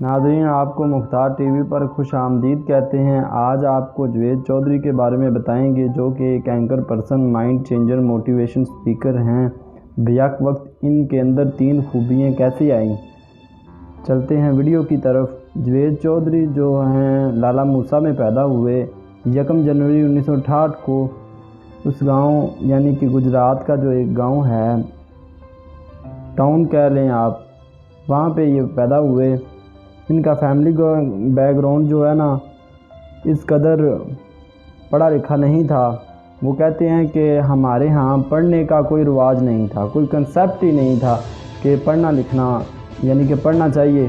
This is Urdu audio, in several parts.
ناظرین، آپ کو مختار ٹی وی پر خوش آمدید کہتے ہیں۔ آج آپ کو جاوید چودھری کے بارے میں بتائیں گے، جو کہ ایک anchor person, mind changer, motivation speaker ہیں۔ بیک وقت ان کے اندر 3 خوبیاں کیسے آئیں؟ چلتے ہیں ویڈیو کی طرف۔ جاوید چودھری جو ہیں لالا موسیٰ میں پیدا ہوئے 1 جنوری 1968 کو۔ اس گاؤں یعنی کہ گجرات کا جو ایک گاؤں ہے، ٹاؤن کہہ لیں آپ، وہاں پہ یہ پیدا ہوئے۔ ان کا فیملی بیک گراؤنڈ جو ہے نا، اس قدر پڑھا لکھا نہیں تھا۔ وہ کہتے ہیں کہ ہمارے ہاں پڑھنے کا کوئی رواج نہیں تھا، کوئی کنسیپٹ ہی نہیں تھا کہ پڑھنا لکھنا یعنی کہ پڑھنا چاہیے۔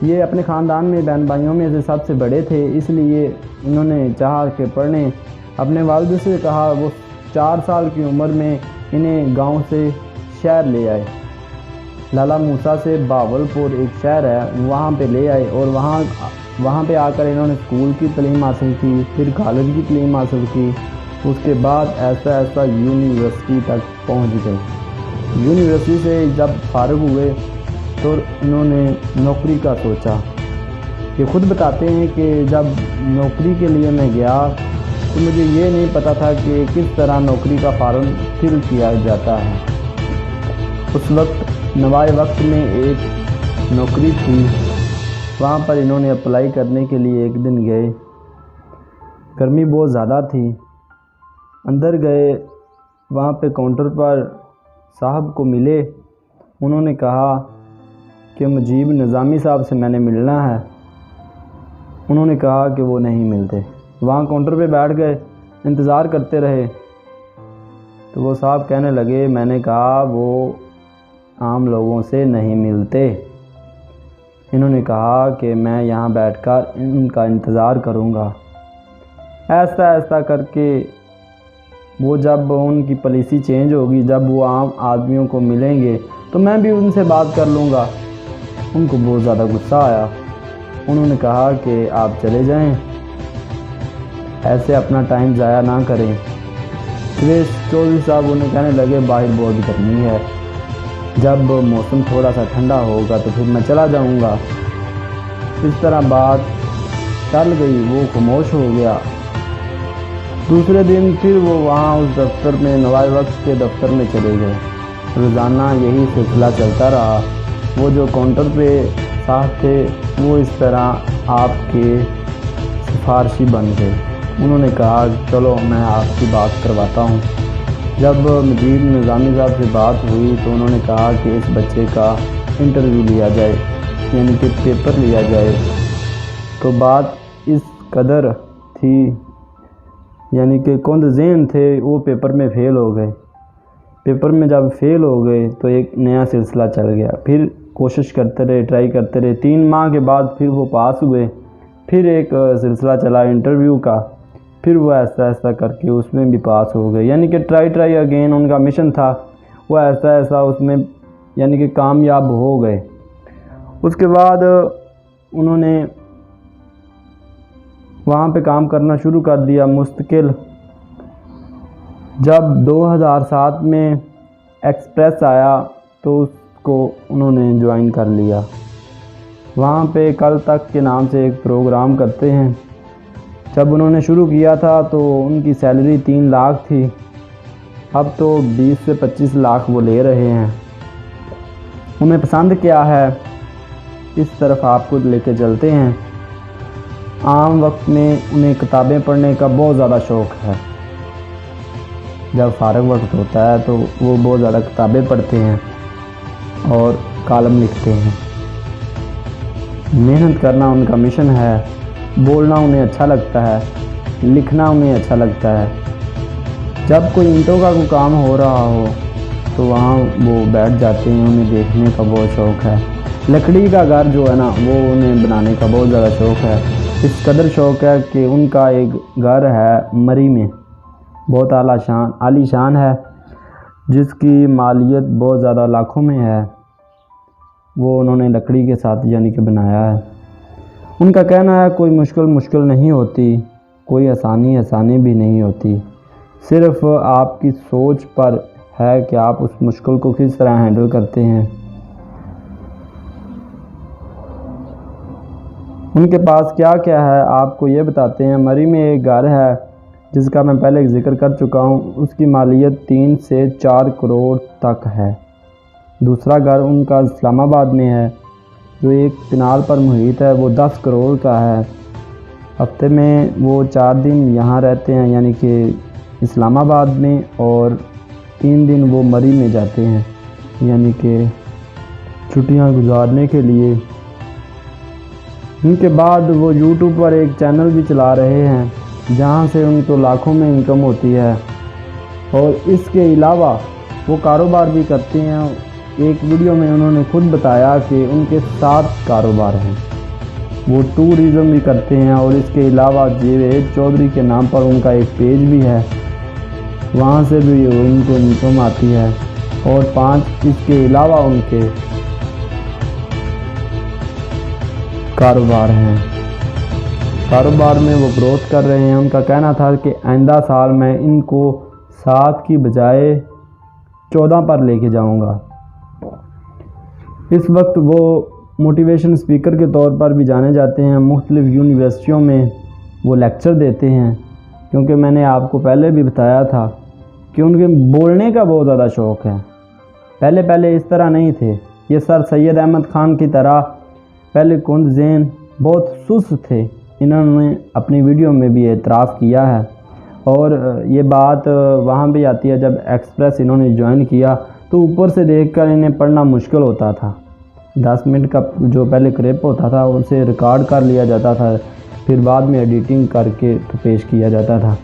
یہ اپنے خاندان میں بہن بھائیوں میں سے سب سے بڑے تھے، اس لیے انہوں نے چاہا کہ پڑھیں۔ اپنے والد سے کہا، وہ 4 سال کی عمر میں انہیں گاؤں سے شہر لے آئے۔ لالا موسیٰ سے بہاولپور ایک شہر ہے، وہاں پہ لے آئے، اور وہاں پہ آ کر انہوں نے اسکول کی تعلیم حاصل کی، پھر کالج کی تعلیم حاصل کی۔ اس کے بعد ایسا یونیورسٹی تک پہنچ گئے۔ یونیورسٹی سے جب فارغ ہوئے تو انہوں نے نوکری کا سوچا۔ یہ خود بتاتے ہیں کہ جب نوکری کے لیے میں گیا تو مجھے یہ نہیں پتا تھا کہ کس طرح نوکری کا فارم فل کیا جاتا ہے۔ اس وقت نوائے وقت میں ایک نوکری تھی، وہاں پر انہوں نے اپلائی کرنے کے لیے ایک دن گئے۔ گرمی بہت زیادہ تھی۔ اندر گئے، وہاں پہ کاؤنٹر پر صاحب کو ملے۔ انہوں نے کہا کہ مجیب نظامی صاحب سے میں نے ملنا ہے۔ انہوں نے کہا کہ وہ نہیں ملتے۔ وہاں کاؤنٹر پہ بیٹھ گئے، انتظار کرتے رہے۔ تو وہ صاحب کہنے لگے، میں نے کہا وہ عام لوگوں سے نہیں ملتے۔ انہوں نے کہا کہ میں یہاں بیٹھ کر ان کا انتظار کروں گا۔ ایسا کر کے وہ جب ان کی پالیسی چینج ہوگی، جب وہ عام آدمیوں کو ملیں گے تو میں بھی ان سے بات کر لوں گا۔ ان کو بہت زیادہ غصہ آیا۔ انہوں نے کہا کہ آپ چلے جائیں، ایسے اپنا ٹائم ضائع نہ کریں۔ جاوید چودھری صاحب انہیں کہنے لگے، باہر بہت گرمی ہے، جب موسم تھوڑا سا ٹھنڈا ہوگا تو پھر میں چلا جاؤں گا۔ اس طرح بات ٹل گئی، وہ خاموش ہو گیا۔ دوسرے دن پھر وہ وہاں اس دفتر میں، نوائے وقت کے دفتر میں چلے گئے۔ روزانہ یہی سلسلہ چلتا رہا۔ وہ جو کاؤنٹر پہ صاحب تھے وہ اس طرح آپ کے سفارشی بن گئے۔ انہوں نے کہا، چلو میں آپ کی بات کرواتا ہوں۔ جب مجیب نظامی صاحب سے بات ہوئی تو انہوں نے کہا کہ اس بچے کا انٹرویو لیا جائے، یعنی کہ پیپر لیا جائے۔ تو بات اس قدر تھی، یعنی کہ کند ذہن تھے، وہ پیپر میں فیل ہو گئے۔ پیپر میں جب فیل ہو گئے تو ایک نیا سلسلہ چل گیا۔ پھر کوشش کرتے رہے، ٹرائی کرتے رہے۔ 3 ماہ کے بعد پھر وہ پاس ہوئے۔ پھر ایک سلسلہ چلا انٹرویو کا، پھر وہ ایسا کر کے اس میں بھی پاس ہو گئے۔ یعنی کہ ٹرائی اگین ان کا مشن تھا۔ وہ ایسا اس میں یعنی کہ کامیاب ہو گئے۔ اس کے بعد انہوں نے وہاں پہ کام کرنا شروع کر دیا مستقل۔ جب 2007 میں ایکسپریس آیا تو اس کو انہوں نے جوائن کر لیا۔ وہاں پہ کل تک کے نام سے ایک پروگرام کرتے ہیں۔ جب انہوں نے شروع کیا تھا تو ان کی سیلری 3 لاکھ تھی، اب تو 20 سے 25 لاکھ وہ لے رہے ہیں۔ انہیں پسند کیا ہے، اس طرف آپ کو لے کے چلتے ہیں۔ عام وقت میں انہیں کتابیں پڑھنے کا بہت زیادہ شوق ہے۔ جب فارغ وقت ہوتا ہے تو وہ بہت زیادہ کتابیں پڑھتے ہیں اور کالم لکھتے ہیں۔ محنت کرنا ان کا مشن ہے۔ بولنا انہیں اچھا لگتا ہے، لکھنا انہیں اچھا لگتا ہے۔ جب کوئی اینٹوں کا کوئی کام ہو رہا ہو تو وہاں وہ بیٹھ جاتے ہیں، انہیں دیکھنے کا بہت شوق ہے۔ لکڑی کا گھر جو ہے نا، وہ انہیں بنانے کا بہت زیادہ شوق ہے۔ اس قدر شوق ہے کہ ان کا ایک گھر ہے مری میں، بہت عالی شان ہے، جس کی مالیت بہت زیادہ لاکھوں میں ہے۔ وہ انہوں نے لکڑی کے ساتھ یعنی کہ بنایا ہے۔ ان کا کہنا ہے، کوئی مشکل نہیں ہوتی، کوئی آسانی بھی نہیں ہوتی، صرف آپ کی سوچ پر ہے کہ آپ اس مشکل کو کس طرح ہینڈل کرتے ہیں۔ ان کے پاس کیا کیا ہے آپ کو یہ بتاتے ہیں۔ مری میں ایک گھر ہے جس کا میں پہلے ذکر کر چکا ہوں، اس کی مالیت 3 سے 4 کروڑ تک ہے۔ دوسرا گھر ان کا اسلام آباد میں ہے جو ایک کنال پر محیط ہے، وہ 10 کروڑ کا ہے۔ ہفتے میں وہ 4 دن یہاں رہتے ہیں یعنی کہ اسلام آباد میں، اور 3 دن وہ مری میں جاتے ہیں یعنی کہ چھٹیاں گزارنے کے لیے۔ ان کے بعد وہ یوٹیوب پر ایک چینل بھی چلا رہے ہیں جہاں سے ان کو لاکھوں میں انکم ہوتی ہے، اور اس کے علاوہ وہ کاروبار بھی کرتے ہیں۔ ایک ویڈیو میں انہوں نے خود بتایا کہ ان کے 7 کاروبار ہیں، وہ ٹورزم بھی کرتے ہیں، اور اس کے علاوہ جاوید چودھری کے نام پر ان کا ایک پیج بھی ہے، وہاں سے بھی ان کو انکم آتی ہے، اور 5 اس کے علاوہ ان کے کاروبار ہیں۔ کاروبار میں وہ گروتھ کر رہے ہیں۔ ان کا کہنا تھا کہ آئندہ سال میں ان کو 7 کی بجائے 14 پر لے کے جاؤں گا۔ اس وقت وہ موٹیویشن اسپیکر کے طور پر بھی جانے جاتے ہیں، مختلف یونیورسٹیوں میں وہ لیکچر دیتے ہیں، کیونکہ میں نے آپ کو پہلے بھی بتایا تھا کہ ان کے بولنے کا بہت زیادہ شوق ہے۔ پہلے اس طرح نہیں تھے، یہ سر سید احمد خان کی طرح پہلے کند ذہن بہت سست تھے۔ انہوں نے اپنی ویڈیو میں بھی اعتراف کیا ہے، اور یہ بات وہاں بھی آتی ہے جب ایکسپریس انہوں نے جوائن کیا تو اوپر سے دیکھ کر انہیں پڑھنا مشکل ہوتا تھا۔ 10 منٹ کا جو پہلے کلپ ہوتا تھا اسے ریکارڈ کر لیا جاتا تھا، پھر بعد میں ایڈیٹنگ کر کے تو پیش کیا جاتا تھا۔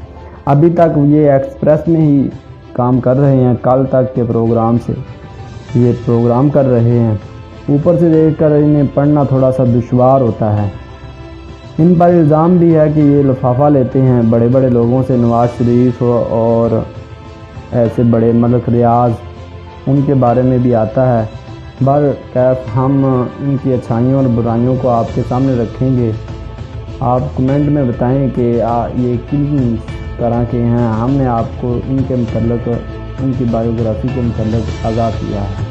ابھی تک یہ ایکسپریس میں ہی کام کر رہے ہیں، کل تک کے پروگرام سے یہ پروگرام کر رہے ہیں۔ اوپر سے دیکھ کر انہیں پڑھنا تھوڑا سا دشوار ہوتا ہے۔ ان پر الزام بھی ہے کہ یہ لفافہ لیتے ہیں بڑے بڑے لوگوں سے، نواز شریف اور ایسے بڑے ملک ریاض، ان کے بارے میں بھی آتا ہے۔ کیف ہم ان کی اچھائیوں اور برائیوں کو آپ کے سامنے رکھیں گے۔ آپ کمنٹ میں بتائیں کہ یہ کن طرح کے ہیں۔ ہم نے آپ کو ان کے متعلق، ان کی بایوگرافی کے متعلق آگاہ کیا ہے۔